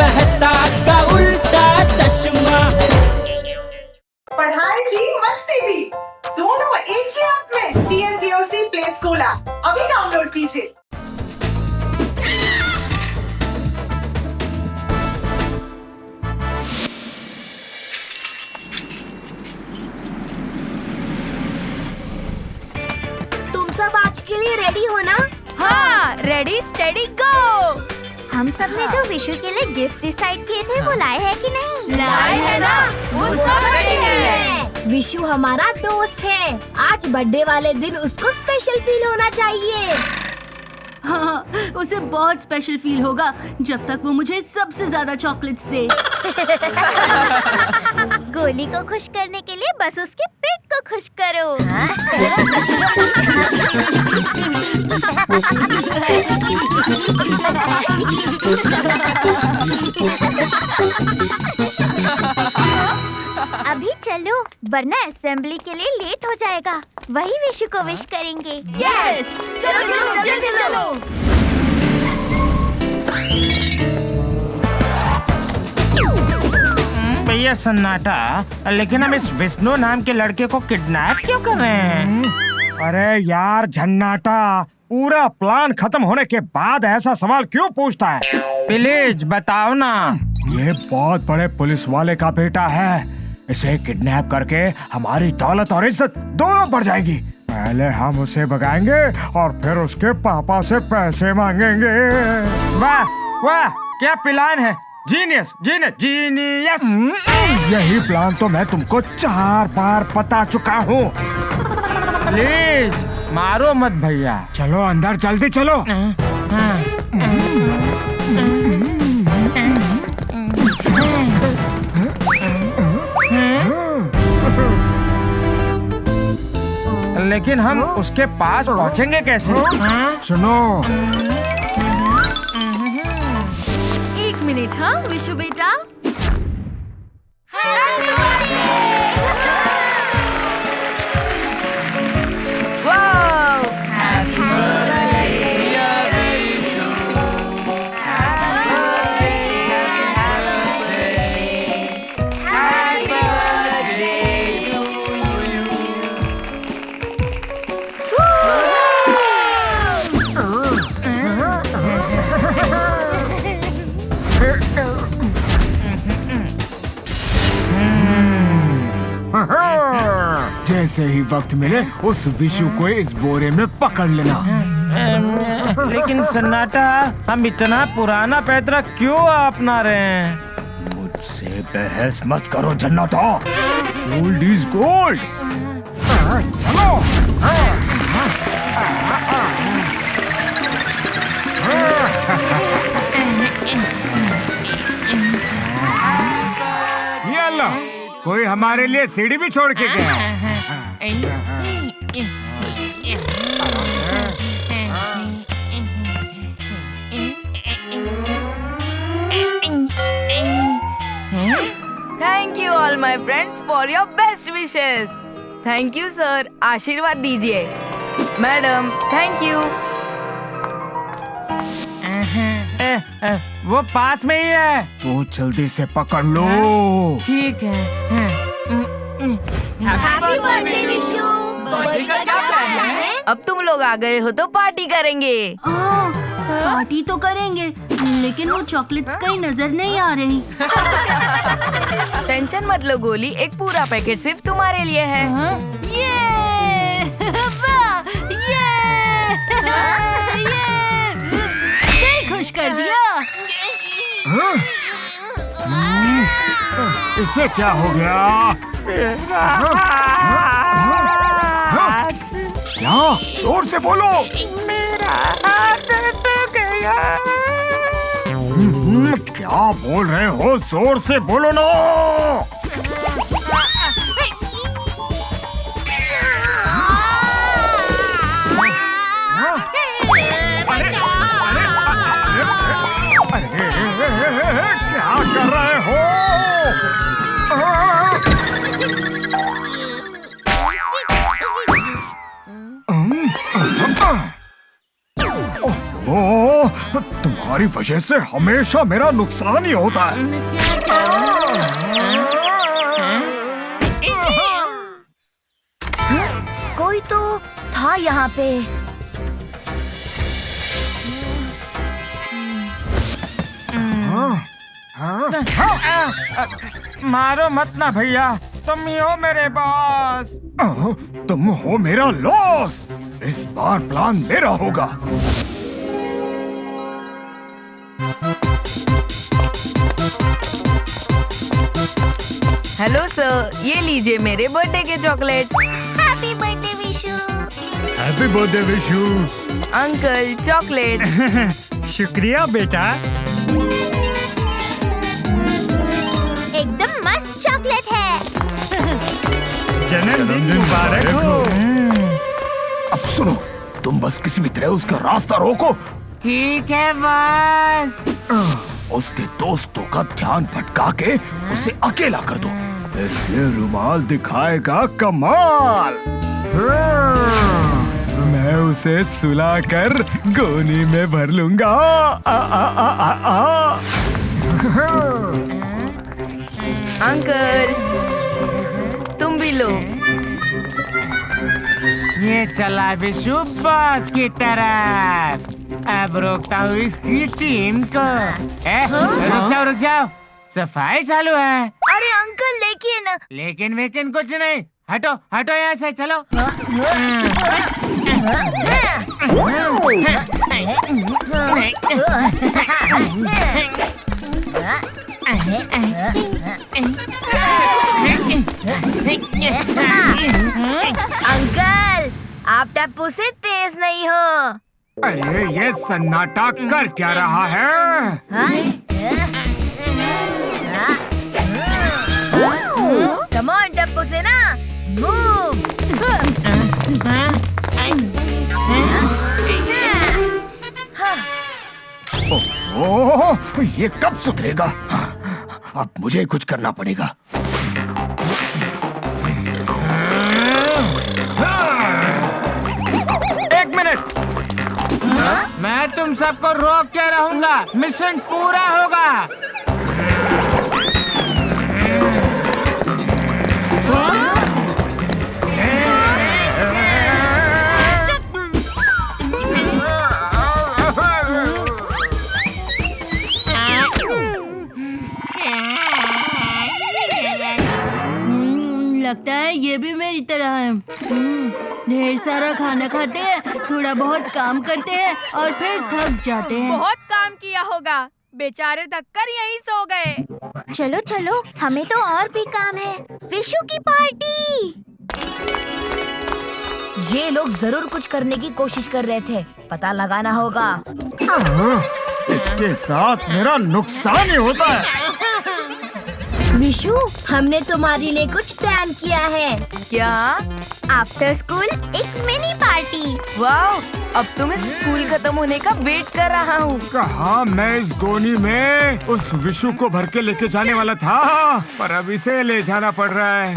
मेहता का उल्टा चश्मा। पढ़ाई भी मस्ती भी दोनों एक ही ऐप में। TNPOC प्ले स्कूल ऐप अभी डाउनलोड कीजिए। तुम सब आज के लिए रेडी हो ना? हाँ, रेडी स्टेडी गो। हम सब ने जो विशु के लिए गिफ्ट डिसाइड किए थे वो लाए हैं कि नहीं? लाए हैं ना, वो सब रेडी है। विशु हमारा दोस्त है, आज बर्थडे वाले दिन उसको स्पेशल फील होना चाहिए। हाँ, उसे बहुत स्पेशल फील होगा जब तक वो मुझे सबसे ज्यादा चॉकलेट्स दे। गोली को खुश करने के लिए बस उसके पेट को खुश करो। अभी चलो वरना असेंबली के लिए लेट हो जाएगा। वही विशु को विश करेंगे। यस, चलो चलो जल्दी चलो। भैया सन्नाटा, लेकिन हम इस विष्णु नाम के लड़के को किडनैप क्यों कर रहे हैं? अरे यार झन्नाटा, पूरा प्लान खत्म होने के बाद ऐसा सवाल क्यों पूछता है? प्लीज बताओ ना। ये बहुत बड़े पुलिस वाले का बेटा है। इसे किडनैप करके हमारी दौलत और इज्जत दोनों बढ़ जाएगी। पहले हम उसे भगाएंगे और फिर उसके पापा से पैसे मांगेंगे। वाह वाह, क्या प्लान है। Genius genius genius. यही प्लान तो मैं तुमको 4 बार बता चुका हूँ। प्लीज मारो मत भैया। चलो अंदर जल्दी चलो। लेकिन हम उसके पास पहुँचेंगे कैसे? सुनो, एक मिनट। हाँ विशु बेटा, जैसे ही वक्त मिले उस विशु को इस बोरे में पकड़ लेना। लेकिन सन्नाटा, हम इतना पुराना पैतरा क्यों अपना रहे हैं? मुझसे बहस मत करो जन्नता, गोल्ड इज गोल्ड। चलो। ये लो, कोई हमारे लिए सीढ़ी भी छोड़ के गया। Thank you all my friends for your best wishes. Thank you sir, आशीर्वाद दीजिए। Madam thank you. वो पास में ही है। तो जल्दी से पकड़ लो। ठीक है। Happy birthday Vishu. बर्थडे का क्या प्लान है? अब तुम लोग आ गए हो तो पार्टी करेंगे। पार्टी तो करेंगे, लेकिन वो चॉकलेट्स कहीं नजर नहीं आ रही। टेंशन मत लो गोली, एक पूरा पैकेट सिर्फ तुम्हारे लिए है। ये खुश कर दिया। इसे क्या हो गया? क्या? जोर से बोलो। मेरा हाथ टूट गया। क्या बोल रहे हो? जोर से बोलो ना। क्या कर रहे हो? तुम्हारी वजह से हमेशा मेरा नुकसान ही होता है। कोई तो था यहाँ पे। मारो मत ना भैया, तुम ही हो मेरे बॉस। तुम हो मेरा लॉस। इस बार प्लान मेरा होगा। हेलो सर, ये लीजिए मेरे बर्थडे के chocolates. Happy birthday Vishu. Happy birthday Vishu. Uncle chocolate. शुक्रिया बेटा। एकदम मस्त चॉकलेट है। जन्मदिन मुबारक हो। अब सुनो, तुम बस किसी भी तरह उसका रास्ता रोको। ठीक है बॉस। उसके दोस्तों का ध्यान भटका के उसे अकेला कर दो। ये रुमाल दिखाएगा कमाल। मैं उसे सुलाकर गोनी में भर लूंगा। अंकल तुम भी लो। ये चला विशु बॉस की तरफ। अब रोकता हूँ इसकी टीम को। रुक जाओ, सफाई चालू है। अरे अंकल लेकिन वेकिन कुछ नहीं। हटो हटो यहाँ से, चलो। अंकल आप टप्पू से तेज नहीं हो। अरे ये सन्नाटा कर क्या रहा है? कम ऑन टप्पू से ना मूव। ओह, ये कब सुधरेगा? अब मुझे कुछ करना पड़ेगा। एक मिनट, मैं तुम सबको रोक के रहूंगा। मिशन पूरा होगा। लगता है ये भी मेरी तरह है। ढेर सारा खाना खाते हैं, थोड़ा बहुत काम करते हैं और फिर थक जाते हैं। बहुत काम किया होगा, बेचारे थककर यहीं सो गए। चलो चलो, हमें तो और भी काम है। विशु की पार्टी। ये लोग जरूर कुछ करने की कोशिश कर रहे थे, पता लगाना होगा। इसके साथ मेरा नुकसान ही होता है। विशु, हमने तुम्हारे लिए कुछ प्लान किया है। क्या? आफ्टर स्कूल एक मिनी पार्टी। वाओ, अब तो मैं स्कूल खत्म होने का वेट कर रहा हूँ। कहा मैं इस गोनी में उस विशु को भर के लेके जाने वाला था, पर अब इसे ले जाना पड़ रहा है।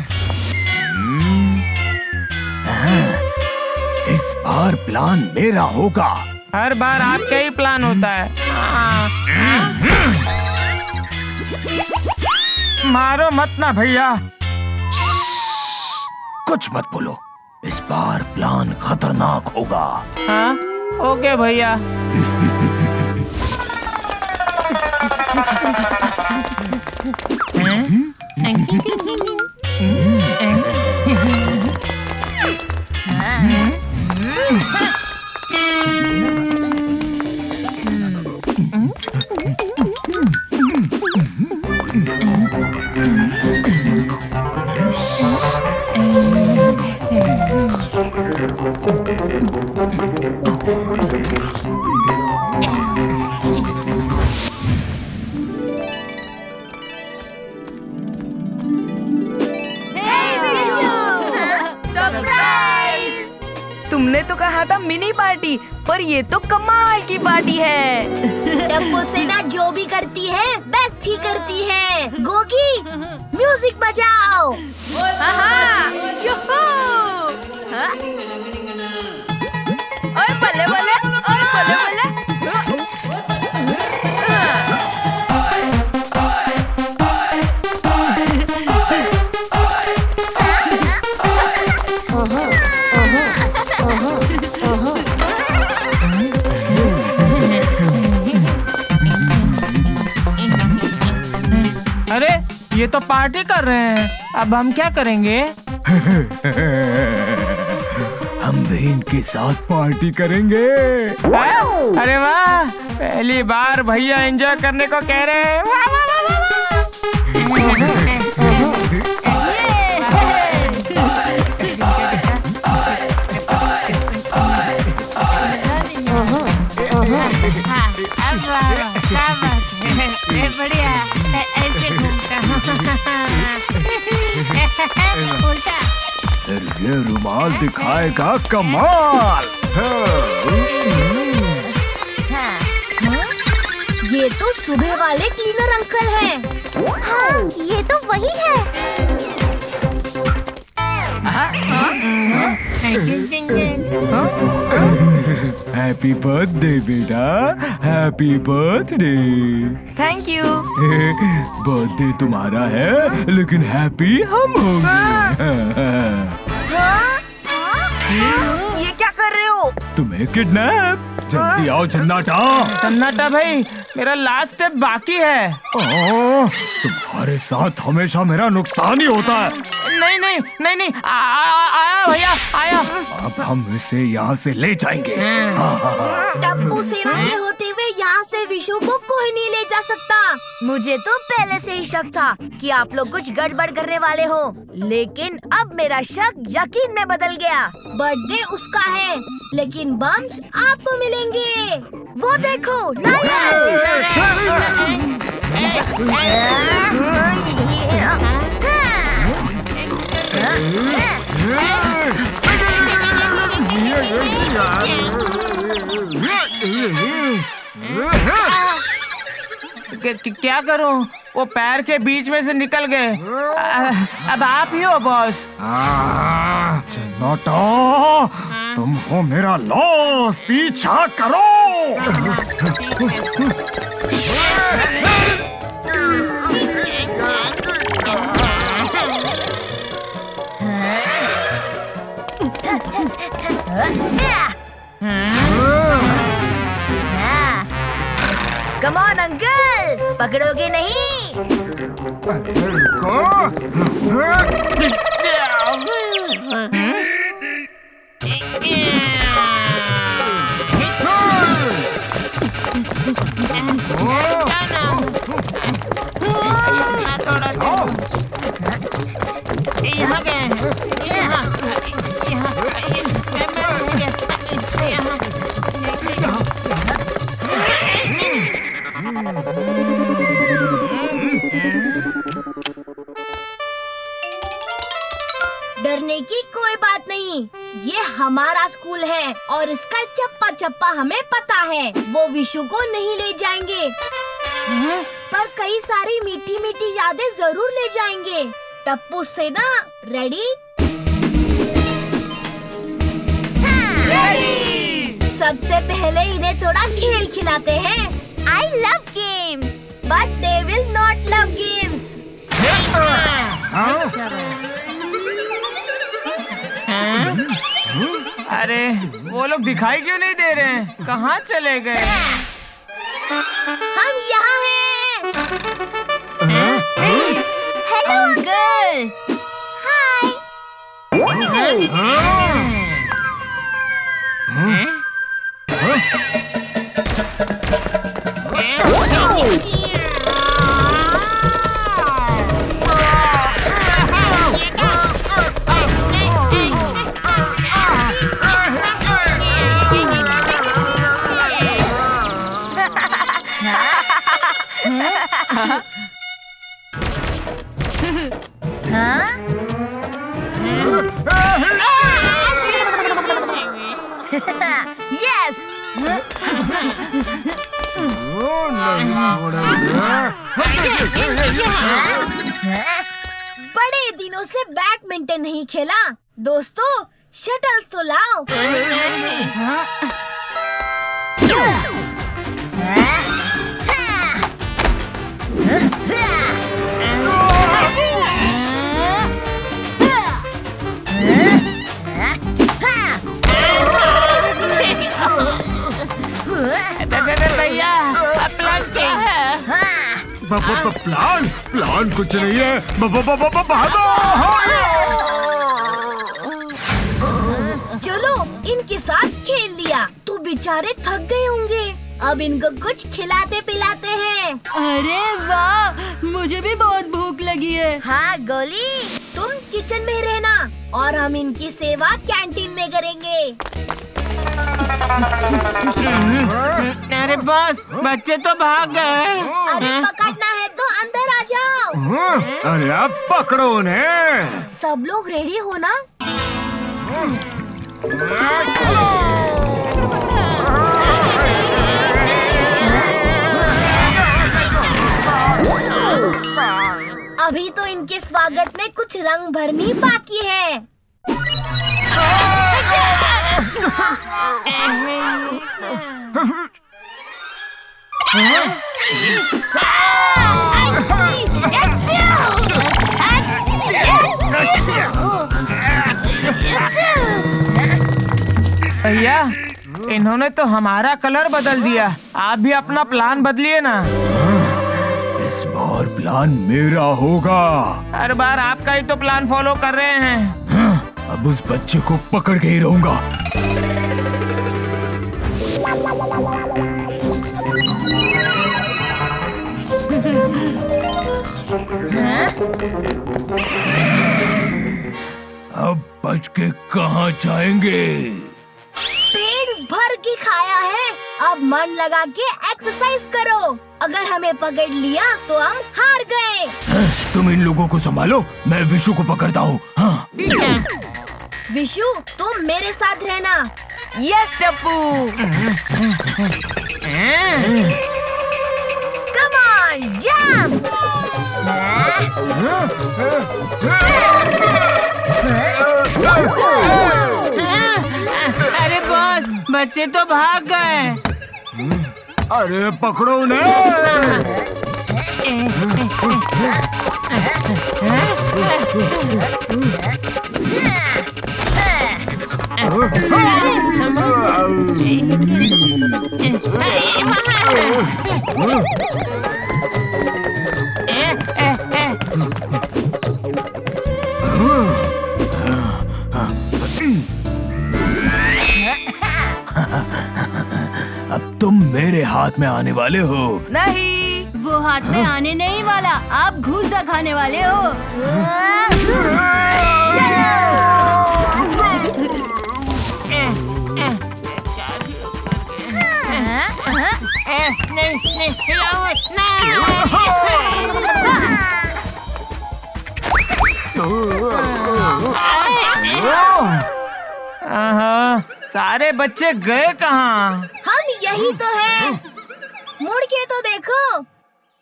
इस बार प्लान मेरा होगा। हर बार आपका ही प्लान होता है। मारो मत ना भैया। कुछ मत बोलो, इस बार प्लान खतरनाक होगा। हाँ, ओके भैया। तुमने तो कहा था मिनी पार्टी, पर ये तो कमाल की पार्टी है। टप्पू सेना जो भी करती है बेस्ट ही करती है। गोगी, म्यूजिक बजाओ। ओए बल्ले बल्ले, ओए बल्ले बल्ले। अरे ये तो पार्टी कर रहे हैं, अब हम क्या करेंगे? हम भी इनके साथ पार्टी करेंगे। अरे वाह, पहली बार भैया एंजॉय करने को कह रहे हैं। वाह, वाह, वाह, वाह, बढ़िया ऐसे घूमता उल्टा। ये रुमाल दिखाएगा कमाल। ये तो सुबह वाले क्लीनर अंकल हैं। हाँ, ये तो वही है। हैप्पी बर्थडे बेटा, happy birthday. Thank you. Birthday तुम्हारा है लेकिन हैप्पी हम होंगे। ये क्या कर रहे हो? तुम्हें किडनैप। जल्दी आओ जन्नाटा। सन्नाटा भाई, मेरा लास्ट स्टेप बाकी है। तुम्हारे साथ हमेशा मेरा नुकसान ही होता है। नहीं नहीं नहीं नहीं, आया भैया, आया। अब हम इसे यहाँ से ले जाएंगे। टप्पू सेना के होते हुए यहाँ से विशु को कोई नहीं ले जा सकता। मुझे तो पहले से ही शक था कि आप लोग कुछ गड़बड़ करने वाले हो, लेकिन अब मेरा शक यकीन में बदल गया। बर्थडे उसका है, लेकिन बम्स आपको मिलेंगे। वो देखो, क्या करूं? वो पैर के बीच में से निकल गए। अब आप ही हो बॉस। जन्नाटा, तुम हो मेरा लॉस, पीछा करो। कम ऑन अंकल, पकड़ोगे नहीं? डरने की कोई बात नहीं, ये हमारा स्कूल है और इसका चप्पा चप्पा हमें पता है। वो विशु को नहीं ले जाएंगे, पर कई सारी मीठी मीठी यादें जरूर ले जाएंगे। टप्पू सेना रेडी? सबसे पहले इन्हें थोड़ा खेल खिलाते हैं। I love games, but they will not love games. अरे वो लोग दिखाई क्यों नहीं दे रहे हैं? कहाँ चले गए? हम यहाँ हैं। Hello uncle. हाय। Yes. बड़े दिनों से बैडमिंटन नहीं खेला। दोस्तों, शटल्स तो लाओ। भैया, प्लान क्या है? प्लान प्लान कुछ नहीं है। भागो। चलो इनके साथ खेल लिया तो बेचारे थक गए होंगे। अब इनको कुछ खिलाते पिलाते हैं। अरे वाह, मुझे भी बहुत भूख लगी है। हाँ गोली, तुम किचन में रहना और हम इनकी सेवा कैंटीन में करेंगे। अरे बॉस, बच्चे तो भाग गए। अरे पकड़ना है तो अंदर आ जाओ। अरे अब पकड़ो उन्हें। सब लोग रेडी हो ना? अभी तो इनके स्वागत में कुछ रंग भरनी बाकी है। भैया, इन्होंने तो हमारा कलर बदल दिया। आप भी अपना प्लान बदलिए ना। इस बार प्लान मेरा होगा। हर बार आपका ही तो प्लान फॉलो कर रहे हैं। अब उस बच्चे को पकड़ के ही रहूंगा। अब बच के कहाँ जाएंगे? पेट भर के खाया है, अब मन लगा के एक्सरसाइज करो। अगर हमें पकड़ लिया तो हम हार गए। तुम इन लोगों को संभालो, मैं विशु को पकड़ता हूँ। हाँ। विशु, तुम मेरे साथ रहना। Yes Tappu. Come on, jump. अरे बॉस, बच्चे तो भाग गए। अरे पकड़ो उन्हें। अब तुम मेरे हाथ में आने वाले हो। नहीं, वो हाथ में आने नहीं वाला, आप घूसा खाने वाले हो। नहीं, हिलाओ, नहीं। सारे बच्चे गए कहाँ? हम यही तो है। मुड़ के तो देखो।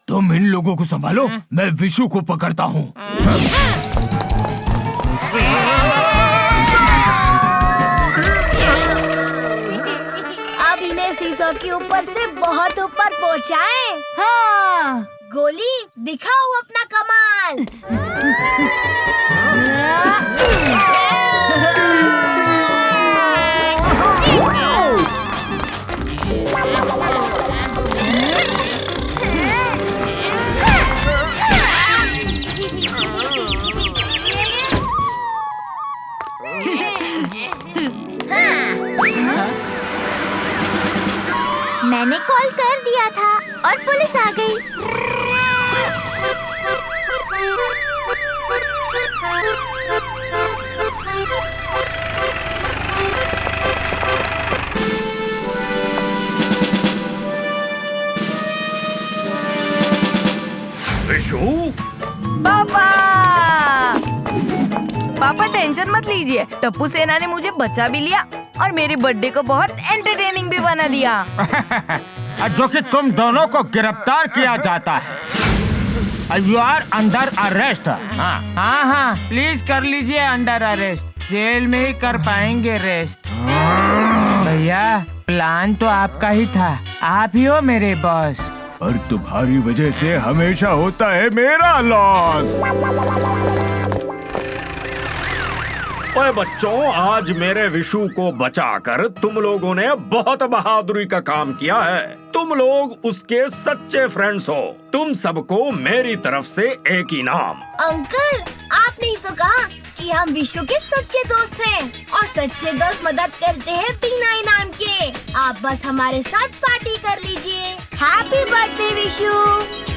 तुम इन लोगों को संभालो, मैं विशु को पकड़ता हूँ। अब इन्हें शीशों के ऊपर से बहुत ऊपर पहुँचाए। हाँ, गोली, दिखाओ अपना कमाल। मैंने कॉल कर दिया था और पुलिस आ गई। विशु, पापा टेंशन मत लीजिए, टप्पू सेना ने मुझे बचा भी लिया और मेरे बर्थडे को बहुत एंटरटेनिंग भी बना दिया। जो कि तुम दोनों को गिरफ्तार किया जाता है। You are under arrest. हाँ, प्लीज कर लीजिए अंडर अरेस्ट। जेल में ही कर पाएंगे रेस्ट। भैया, प्लान तो आपका ही था, आप ही हो मेरे बॉस। और तुम्हारी वजह से हमेशा होता है मेरा लॉस। ओए बच्चों, आज मेरे विशु को बचाकर तुम लोगों ने बहुत बहादुरी का काम किया है। तुम लोग उसके सच्चे फ्रेंड्स हो। तुम सबको मेरी तरफ से एक इनाम। अंकल, आपने ही तो कहा कि हम विशु के सच्चे दोस्त हैं और सच्चे दोस्त मदद करते हैं बिना इनाम के। आप बस हमारे साथ पार्टी कर लीजिए। Happy birthday Vishu.